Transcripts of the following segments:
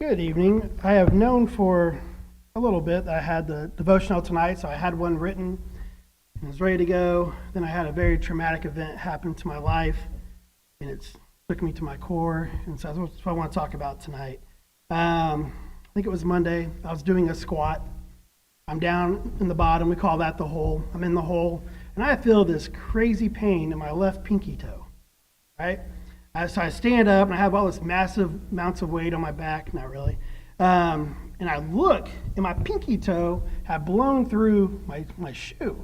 Good evening. I have known for a little bit that I had the devotional tonight, so I had one written and was ready to go. Then I had a very traumatic event happen to my life, and it took me to my core, and so that's what I want to talk about tonight. I think it was Monday. I was doing a squat. I'm down in the bottom. We call that the hole. I'm in the hole, and I feel this crazy pain in my left pinky toe, right? So I stand up, and I have all this massive amounts of weight on my back, not really. And I look, and my pinky toe had blown through my shoe.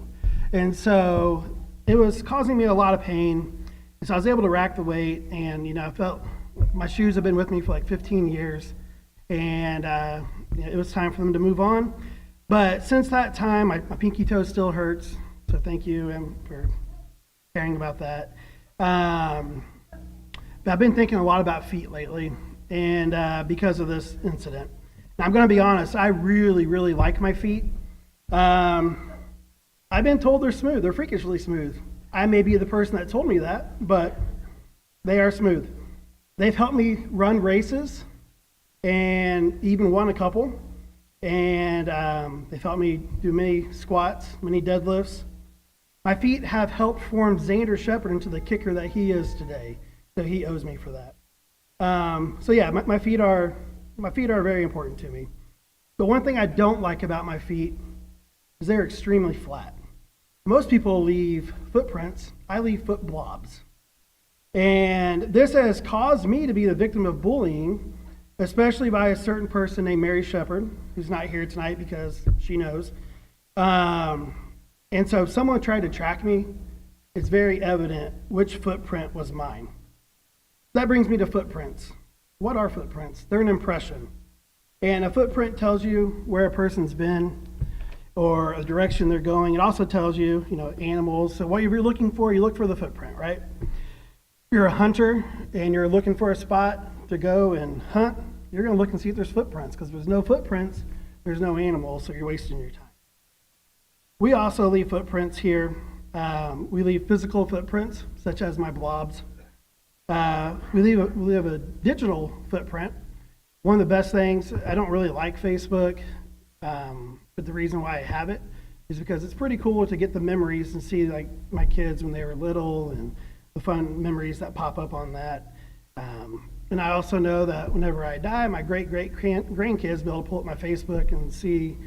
And so it was causing me a lot of pain. And so I was able to rack the weight, and, I felt my shoes have been with me for like 15 years. And it was time for them to move on. But since that time, my pinky toe still hurts. So thank you, Em, for caring about that. But I've been thinking a lot about feet lately, and because of this incident. Now, I'm going to be honest, I really, really like my feet. I've been told they're smooth. They're freakishly smooth. I may be the person that told me that, but they are smooth. They've helped me run races and even won a couple. And they've helped me do many squats, many deadlifts. My feet have helped form Xander Shepard into the kicker that he is today. So he owes me for that. My feet are very important to me. But one thing I don't like about my feet is they're extremely flat. Most people leave footprints. I leave foot blobs. And this has caused me to be the victim of bullying, especially by a certain person named Mary Shepard, who's not here tonight because she knows. And so if someone tried to track me, it's very evident which footprint was mine. That brings me to footprints. What are footprints? They're an impression. And a footprint tells you where a person's been or a direction they're going. It also tells you, animals. So what you're looking for, you look for the footprint, right? If you're a hunter and you're looking for a spot to go and hunt, you're going to look and see if there's footprints, because if there's no footprints, there's no animals, so you're wasting your time. We also leave footprints here. We leave physical footprints, such as my blobs. We leave a digital footprint. One of the best things, I don't really like Facebook, but the reason why I have it is because it's pretty cool to get the memories and see like my kids when they were little and the fun memories that pop up on that. And I also know that whenever I die, my great-grandkids be able to pull up my Facebook and see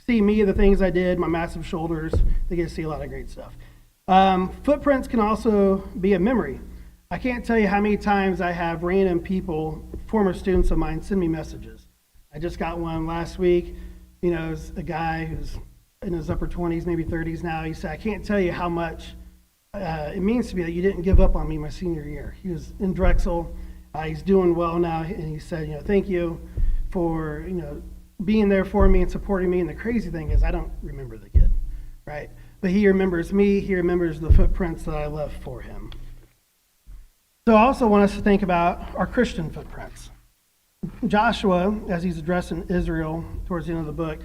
me, the things I did, my massive shoulders. They get to see a lot of great stuff. Footprints can also be a memory. I can't tell you how many times I have random people, former students of mine, send me messages. I just got one last week. It's a guy who's in his upper 20s, maybe 30s now. He said, I can't tell you how much it means to me that you didn't give up on me my senior year. He was in Drexel. He's doing well now, and he said, thank you for, being there for me and supporting me. And the crazy thing is I don't remember the kid, right? But he remembers me. He remembers the footprints that I left for him. So I also want us to think about our Christian footprints. Joshua, as he's addressing Israel towards the end of the book,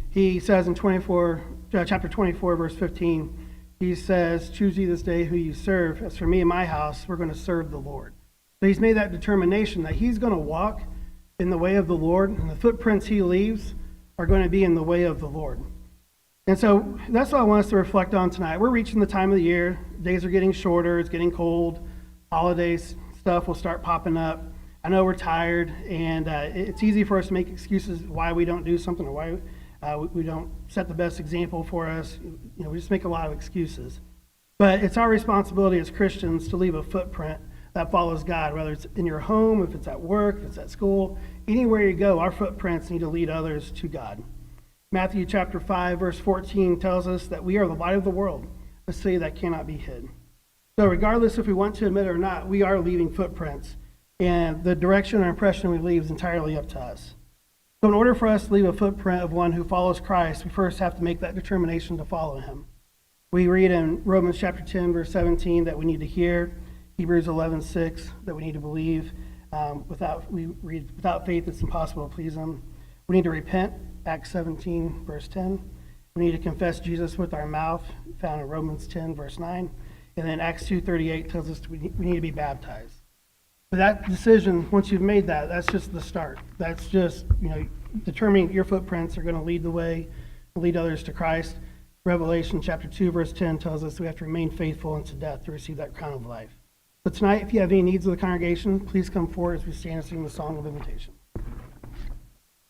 he says in chapter 24, verse 15, he says, choose ye this day who you serve. As for me and my house, we're going to serve the Lord. So he's made that determination that he's going to walk in the way of the Lord, and the footprints he leaves are going to be in the way of the Lord. And so that's what I want us to reflect on tonight. We're reaching the time of the year. Days are getting shorter. It's getting cold. Holidays stuff will start popping up. I know we're tired, and it's easy for us to make excuses why we don't do something or why we don't set the best example for us. We just make a lot of excuses. But it's our responsibility as Christians to leave a footprint that follows God, whether it's in your home, if it's at work, if it's at school, anywhere you go, our footprints need to lead others to God. Matthew chapter 5, verse 14 tells us that we are the light of the world, a city that cannot be hid. So regardless if we want to admit it or not, we are leaving footprints, and the direction or impression we leave is entirely up to us. So in order for us to leave a footprint of one who follows Christ, we first have to make that determination to follow him. We read in Romans chapter 10, verse 17 that we need to hear, Hebrews 11:6 that we need to believe. Without faith, it's impossible to please him. We need to repent, Acts 17, verse 10. We need to confess Jesus with our mouth, found in Romans 10, verse 9. And then Acts 2:38 tells us we need to be baptized. But that decision, once you've made that, that's just the start. That's just, determining your footprints are going to lead the way, lead others to Christ. Revelation chapter 2, verse 10 tells us we have to remain faithful unto death to receive that crown of life. But tonight, if you have any needs of the congregation, please come forward as we stand and sing the song of invitation.